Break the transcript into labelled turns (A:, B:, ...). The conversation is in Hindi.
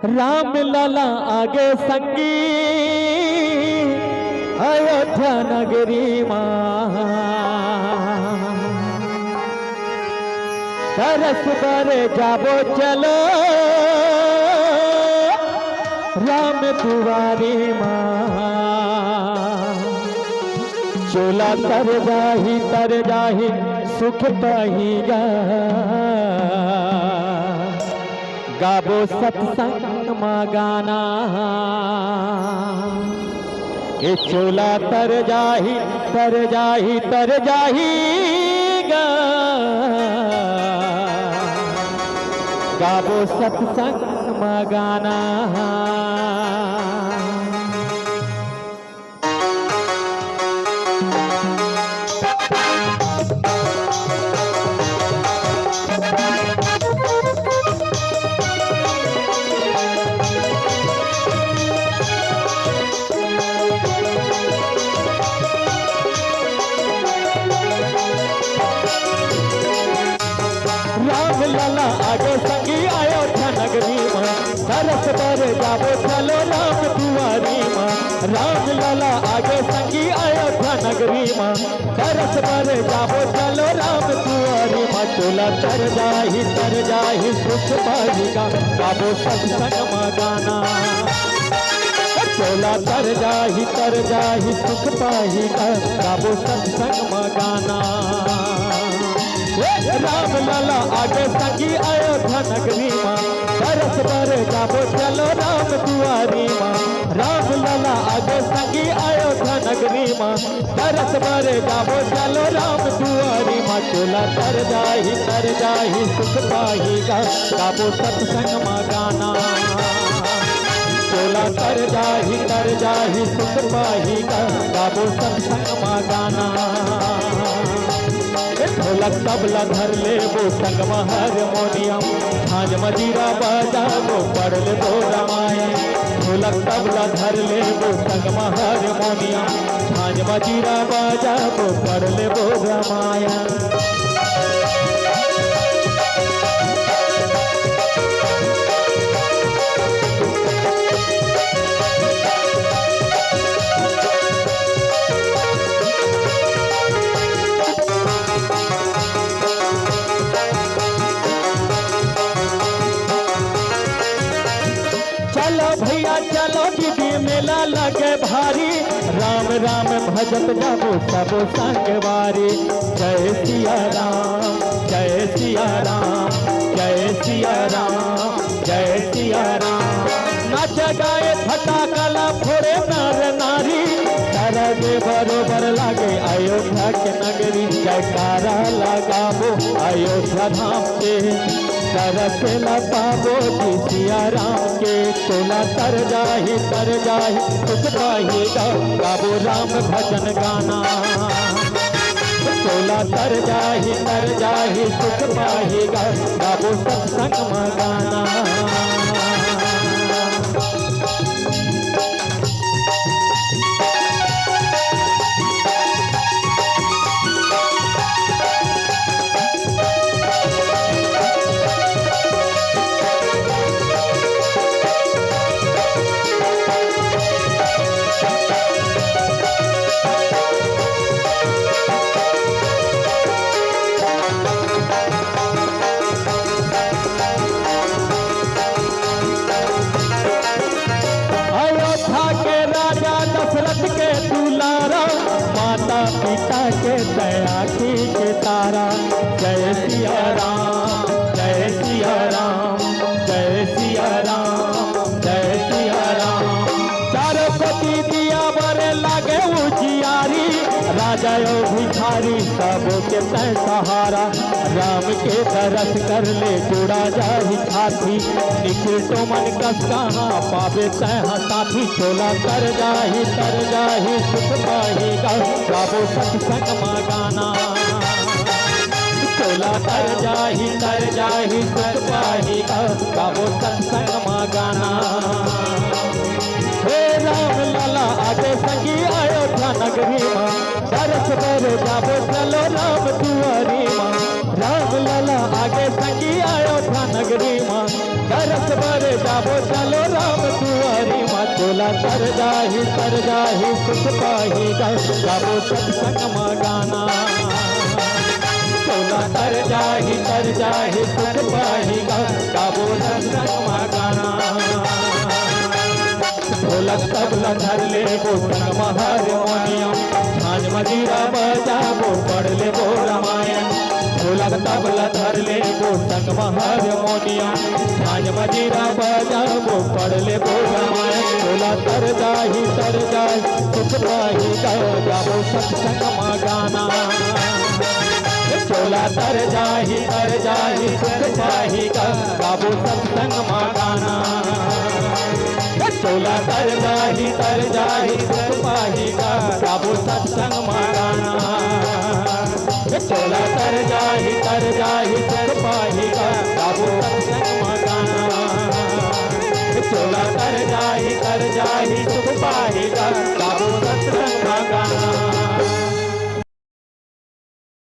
A: राम लाला आगे संगी अयोध्या नगरी माँ तरस बरे जाबो चलो राम दुआरी माँ चोला तर जाही सुख पाहीगा गाबो सत्संग माँ गाना ये चोला तर जाही गा गाबो सत्संग माँ गाना राम लाला आगे संगी अयोध्या नगरी माँ तरस पर जाबो चलो राम दुआरी माँ राम लाला आगे संगी अयोध्या नगरी माँ तरस पर जाबो चलो राम दुआरी माँ चोला तर जाही सुख पाहीगा गाबो सत्संग माँ गाना चोला तर जाही सुख पाहीगा गाबो सत्संग माँ गाना राम लाला आगे संगी अयोध्या नगरी माँ तरस पर जाबो चलो राम दुआरी माँ राम लाला आगे संगी अयोध्या नगरी माँ तरस पर जाबो चलो राम दुआरी माँ चोला तर जाही सुख पाहीगा गाबो सत्संग माँ गाना चोला तर जाही सुख पाहीगा गाबो सत्संग माँ गाना ढोलक तबला धर ले वो संग हारमोनियम झांझ मजीरा बाजा वो पढ़ ले वो रामायण ढोलक तबला धर ले वो संग हारमोनियम झांझ मजीरा बाजा वो पढ़ ले वो रामायण चलो भैया चलो दीदी मेला लगे भारी राम राम भजत जाबो सबो संगवारी जय सिया राम जय सिया राम जय सिया राम जय सिया राम नाच गाए फटाकला फोड़े नर नारी सरगे बरोबर लागे अयोध्या के नगरी जयकारा लगाबो अयोध्या धाम के तरस पाबो सिया राम के चोला तर जाही सुख पाहीगा गाबो राम भजन गाना चोला तर जाही सुख पाहीगा गाबो सत्संग माँ गाना के दुलारा माता पिता के दया के तारा जय सिया राम जय सिया राम जय सिया राम जय सिया राम चारों पति दिया बरे लागे उजियारी राजा यो भिखारी सबों के तय सहारा राम के दरस कर ले जुड़ा जाही छाती निखिल तो मन कस कहाँ पावे तय साथी चोला तर जाही सुख पाहीगा गाबो सत्संग माँ गाना चोला तर जाही सुख पाहीगा गाबो सत्संग माँ गाना हे राम लाला आगे संगी अयोध्या नगरी माँ तरस पर जाबो चलो राम दुआरी माँ राम लाला आगे संगी आयो था नगरी माँ दरस भरे जाबो चलो राम दुआरी माँ चोला तर जाही सुख पाही गाबो सत्संग माँ गाना चोला तर जाही सुख पाही गाबो सत्संग माँ गाना ढोलक तबला धर ले वो संग हारमोनियम झांझ मजीरा बजाबो पढ़ ले वो रामायण ढोलक तबला धर ले वो संग हारमोनियम झांझ मजीरा बजाबो पढ़ ले वो रामायण चोला तर जाही सुख पाही गाबो सत्संग माँ गाना चोला तर जाही सुख पाही गाबो सत्संग माँ गाना चोला तर जाही सुख पाही गाबो सत्संग माँ गाना चोला तर जाही सुख पाही गाबो सत्संग माँ गाना चोला तर जाही सुख पाही